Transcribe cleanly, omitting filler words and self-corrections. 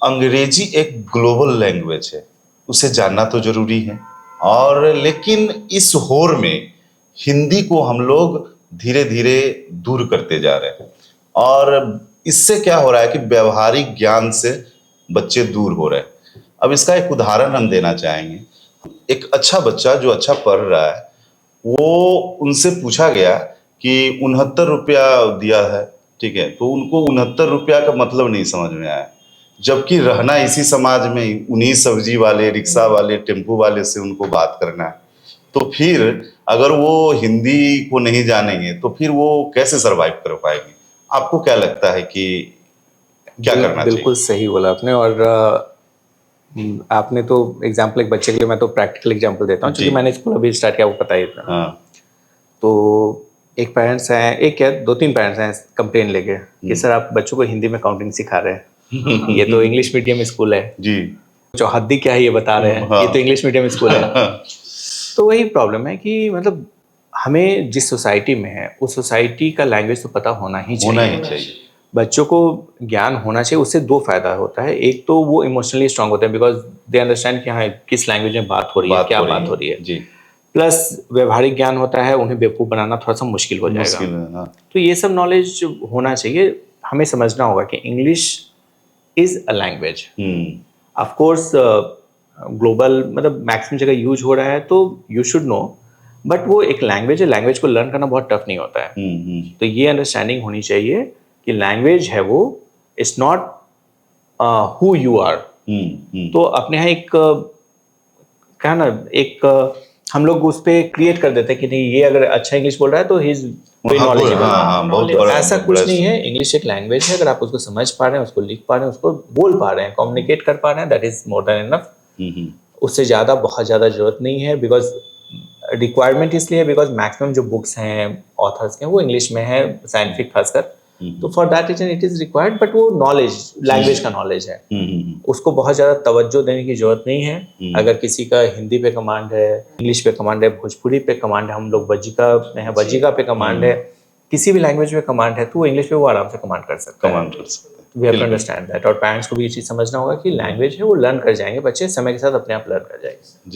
अंग्रेजी एक global language है, उसे जानना तो जरूरी है। और लेकिन इस होड़ में हिंदी को हम लोग धीरे धीरे दूर करते जा रहे हैं। और इससे क्या हो रहा है कि व्यवहारिक ज्ञान से बच्चे दूर हो रहे हैं। अब इसका एक उदाहरण हम देना चाहेंगे। एक अच्छा बच्चा जो अच्छा पढ़ रहा है, वो उनसे पूछा गया कि 69 रुपया दिया है, ठीक है, तो उनको 69 रुपया का मतलब नहीं समझ में आया। जबकि रहना इसी समाज में, उन्हीं सब्जी वाले, रिक्शा वाले, टेम्पू वाले से उनको बात करना है। तो फिर अगर वो हिंदी को नहीं जानेंगे तो फिर वो कैसे सरवाइव कर पाएंगे? आपको क्या लगता है कि क्या करना चाहिए? बिल्कुल सही बोला आपने। और आपने तो एग्जाम्पल एक बच्चे के लिए, मैं तो प्रैक्टिकल एग्जाम्पल देता हूँ क्योंकि मैंने स्कूल अभी स्टार्ट किया, आपको पता ही था। हाँ। तो एक पेरेंट्स हैं, एक क्या दो तीन पेरेंट्स हैं कंप्लेन लेके कि सर आप बच्चों को हिंदी में काउंटिंग सिखा रहे हैं, ये तो इंग्लिश मीडियम स्कूल है जी। चौहद्दी क्या है ये बता रहे हैं, हाँ। ये तो इंग्लिश मीडियम स्कूल है। तो वही प्रॉब्लम है कि मतलब हमें जिस सोसाइटी में है उस सोसाइटी का लैंग्वेज तो पता होना ही चाहिए। बच्चों को ज्ञान होना चाहिए। उससे दो फायदा होता है। एक तो वो इमोशनली स्ट्रांग होते हैं बिकॉज दे अंडरस्टैंड कि हाँ किस लैंग्वेज में बात हो रही है, क्या बात हो रही है। जी। प्लस व्यवहारिक ज्ञान होता है, उन्हें बेवकूफ़ बनाना थोड़ा सा मुश्किल हो जाएगा। हाँ। तो ये सब नॉलेज होना चाहिए। हमें समझना होगा कि English is a language. Of course global मतलब मैक्सिमम जगह यूज हो रहा है तो यू शुड नो, बट वो एक लैंग्वेज है, लैंग्वेज को लर्न करना बहुत टफ नहीं होता है। तो ये अंडरस्टैंडिंग होनी चाहिए कि लैंग्वेज है वो, it's not who you are. तो अपने यहाँ एक क्या ना, एक हम लोग उस पर क्रिएट कर देते हैं कि नहीं ये अगर अच्छा इंग्लिश बोल रहा है तो ही इज नॉलेजेबल। ऐसा कुछ नहीं है। इंग्लिश एक लैंग्वेज है, अगर आप उसको समझ पा रहे हैं, उसको लिख पा रहे हैं, उसको बोल पा रहे हैं, कम्युनिकेट कर पा रहे हैं, that is more than enough. उससे ज़्यादा बहुत ज़्यादा जरूरत नहीं है। बिकॉज रिक्वायरमेंट इसलिए है बिकॉज मैक्सिमम जो बुक्स हैं ऑथर्स के वो इंग्लिश में है, साइंटिफिक खासकर। तो for that reason it is required. But वो नॉलेज लैंग्वेज का नॉलेज है, उसको बहुत ज़्यादा तवज्जो देने की जरूरत नहीं है। अगर किसी का हिंदी पे कमांड है, इंग्लिश पे कमांड है, भोजपुरी पे कमांड है, हम लोग वज्जिका में है, वज्जिका पे कमांड है, किसी भी लैंग्वेज में कमांड है तो वो इंग्लिश पे वो आराम से कमांड कर सकता है। We have to understand that. और पेरेंट्स को भी ये चीज़ समझना होगा कि लैंग्वेज है वो लर्न कर जाएंगे, बच्चे समय के साथ अपने आप लर्न कर जाएंगे।